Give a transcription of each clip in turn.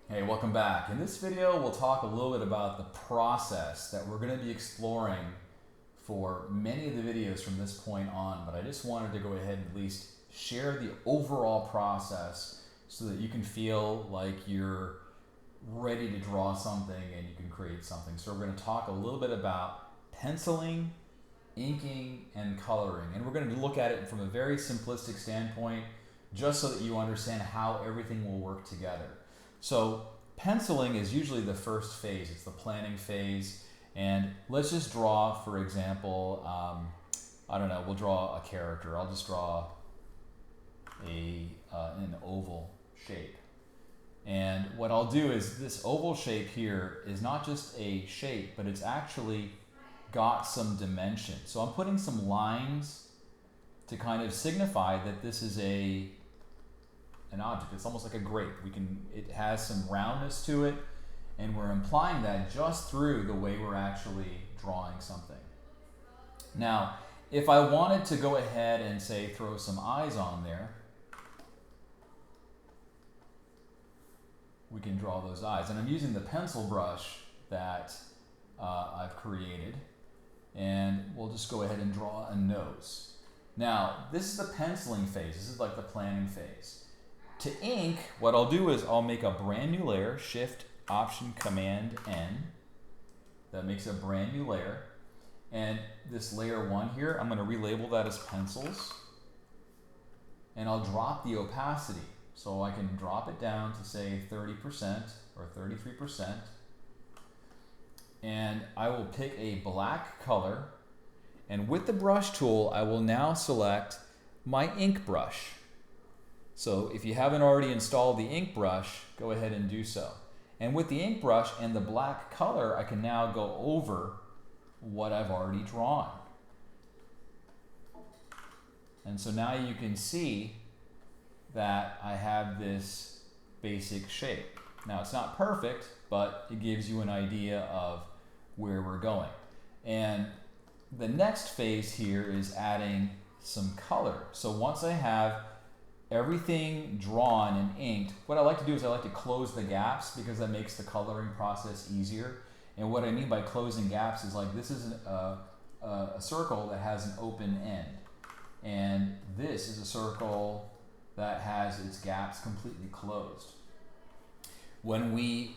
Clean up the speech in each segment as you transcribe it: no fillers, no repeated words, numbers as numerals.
Hey, welcome back. In this video, we'll talk a little bit about the process that we're going to be exploring for many of the videos from this point on, but I just wanted to go ahead and at least share the overall process so that you can feel like you're ready to draw something and you can create something. So we're going to talk a little bit about penciling, inking, and coloring, and we're going to look at it from a very simplistic standpoint just so that you understand how everything will work together. So penciling is usually the first phase. It's the planning phase. And let's just draw, for example, I don't know, we'll draw a character. I'll just draw an oval shape. And what I'll do is this oval shape here is not just a shape, but it's actually got some dimension. So I'm putting some lines to kind of signify that this is an object. It's almost like a grape. It has some roundness to it, and we're implying that just through the way we're actually drawing something. Now, if I wanted to go ahead and say throw some eyes on there, we can draw those eyes. And I'm using the pencil brush that I've created, and we'll just go ahead and draw a nose. Now, this is the penciling phase. This is like the planning phase. To ink, what I'll do is I'll make a brand new layer, Shift, Option, Command, N. That makes a brand new layer. And this layer 1 here, I'm going to relabel that as pencils. And I'll drop the opacity. So I can drop it down to say 30% or 33%. And I will pick a black color. And with the brush tool, I will now select my ink brush. So if you haven't already installed the ink brush, go ahead and do so. And with the ink brush and the black color, I can now go over what I've already drawn. And so now you can see that I have this basic shape. Now it's not perfect, but it gives you an idea of where we're going. And the next phase here is adding some color. So once I have everything drawn and inked, what I like to do is I like to close the gaps because that makes the coloring process easier. And what I mean by closing gaps is like this is a circle that has an open end. And this is a circle that has its gaps completely closed. When we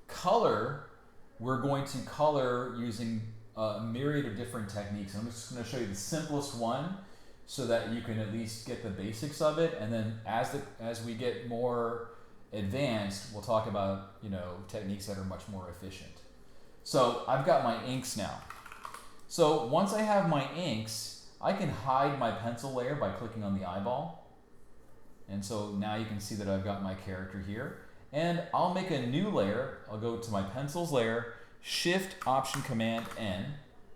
color, we're going to color using a myriad of different techniques. I'm just going to show you the simplest one so that you can at least get the basics of it, and then as we get more advanced, we'll talk about techniques that are much more efficient. So I've got my inks now. So once I have my inks, I can hide my pencil layer by clicking on the eyeball. And so now you can see that I've got my character here. And I'll make a new layer. I'll go to my pencils layer, Shift, Option, Command, N,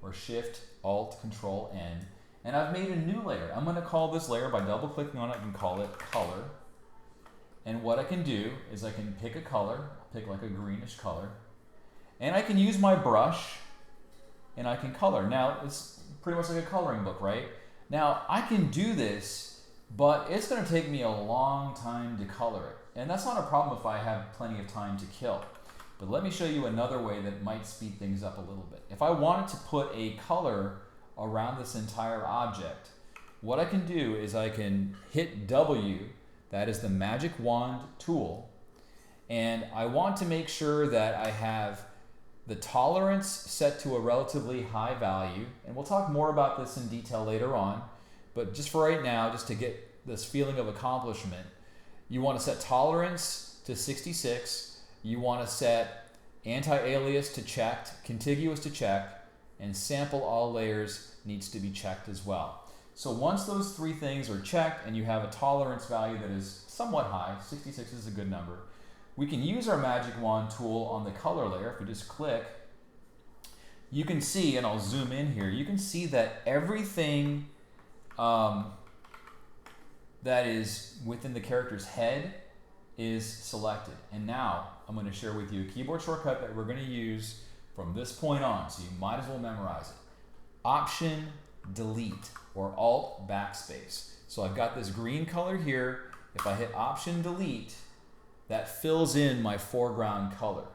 or Shift, Alt, Control, N. And I've made a new layer. I'm going to call this layer, by double clicking on it, I can call it color. And what I can do is I can pick a color, pick like a greenish color, and I can use my brush and I can color. Now it's pretty much like a coloring book, right? Now I can do this, but it's going to take me a long time to color it. And that's not a problem if I have plenty of time to kill. But let me show you another way that might speed things up a little bit. If I wanted to put a color around this entire object, what I can do is I can hit W, that is the magic wand tool, and I want to make sure that I have the tolerance set to a relatively high value, and we'll talk more about this in detail later on, but just for right now, just to get this feeling of accomplishment, you want to set tolerance to 66, you want to set anti-alias to checked, contiguous to checked, and sample all layers needs to be checked as well. So once those three things are checked and you have a tolerance value that is somewhat high, 66 is a good number, we can use our magic wand tool on the color layer. If we just click, you can see, and I'll zoom in here, you can see that everything that is within the character's head is selected. And now I'm going to share with you a keyboard shortcut that we're going to use from this point on, so you might as well memorize it. Option Delete, or Alt-Backspace. So I've got this green color here. If I hit Option Delete, that fills in my foreground color.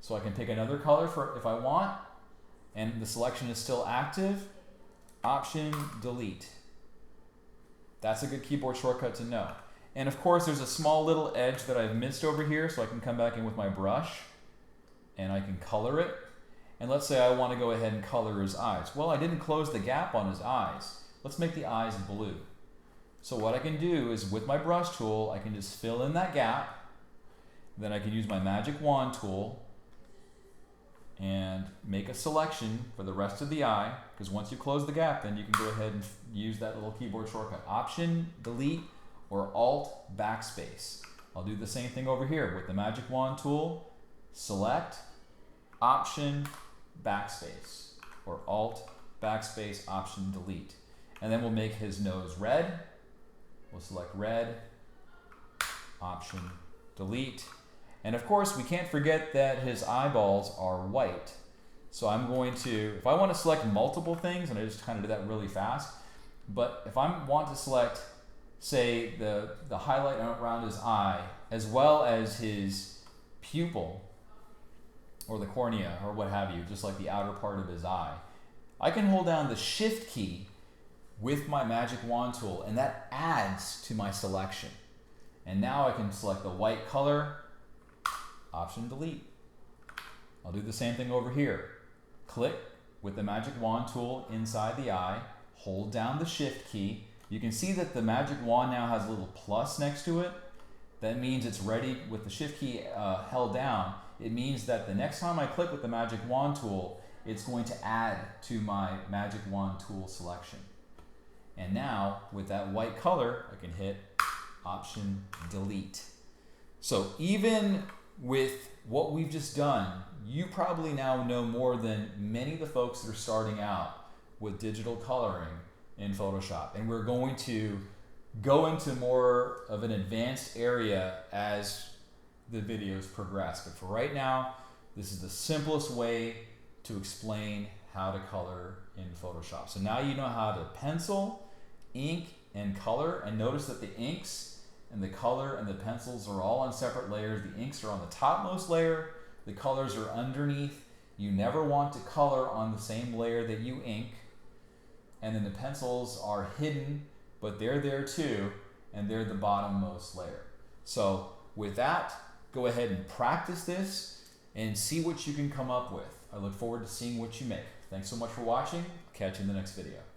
So I can pick another color for if I want, and the selection is still active. Option delete. That's a good keyboard shortcut to know. And of course, there's a small little edge that I've missed over here, so I can come back in with my brush and I can color it. And let's say I want to go ahead and color his eyes. Well, I didn't close the gap on his eyes. Let's make the eyes blue. So what I can do is with my brush tool, I can just fill in that gap. Then I can use my magic wand tool and make a selection for the rest of the eye, because once you close the gap, then you can go ahead and use that little keyboard shortcut. Option delete or Alt-Backspace. I'll do the same thing over here with the magic wand tool. Select Option Backspace or Alt-Backspace Option Delete. And then we'll make his nose red. We'll select red, Option Delete. And of course, we can't forget that his eyeballs are white. So I'm going to, if I want to select multiple things, and I just kind of do that really fast, but if I want to select, say, the highlight around his eye, as well as his pupil, or the cornea, or what have you, just like the outer part of his eye, I can hold down the Shift key with my magic wand tool, and that adds to my selection. And now I can select the white color, Option Delete. I'll do the same thing over here. Click with the magic wand tool inside the eye, hold down the Shift key. You can see that the magic wand now has a little plus next to it. That means it's ready with the Shift key held down. It means that the next time I click with the magic wand tool, it's going to add to my magic wand tool selection. And now with that white color, I can hit Option Delete. So even with what we've just done, you probably now know more than many of the folks that are starting out with digital coloring in Photoshop. And we're going to go into more of an advanced area as the videos progress. But for right now, this is the simplest way to explain how to color in Photoshop. So now you know how to pencil, ink, and color. And notice that the inks and the color and the pencils are all on separate layers. The inks are on the topmost layer, the colors are underneath. You never want to color on the same layer that you ink. And then the pencils are hidden, but they're there too, and they're the bottommost layer. So with that, go ahead and practice this and see what you can come up with. I look forward to seeing what you make. Thanks so much for watching. Catch you in the next video.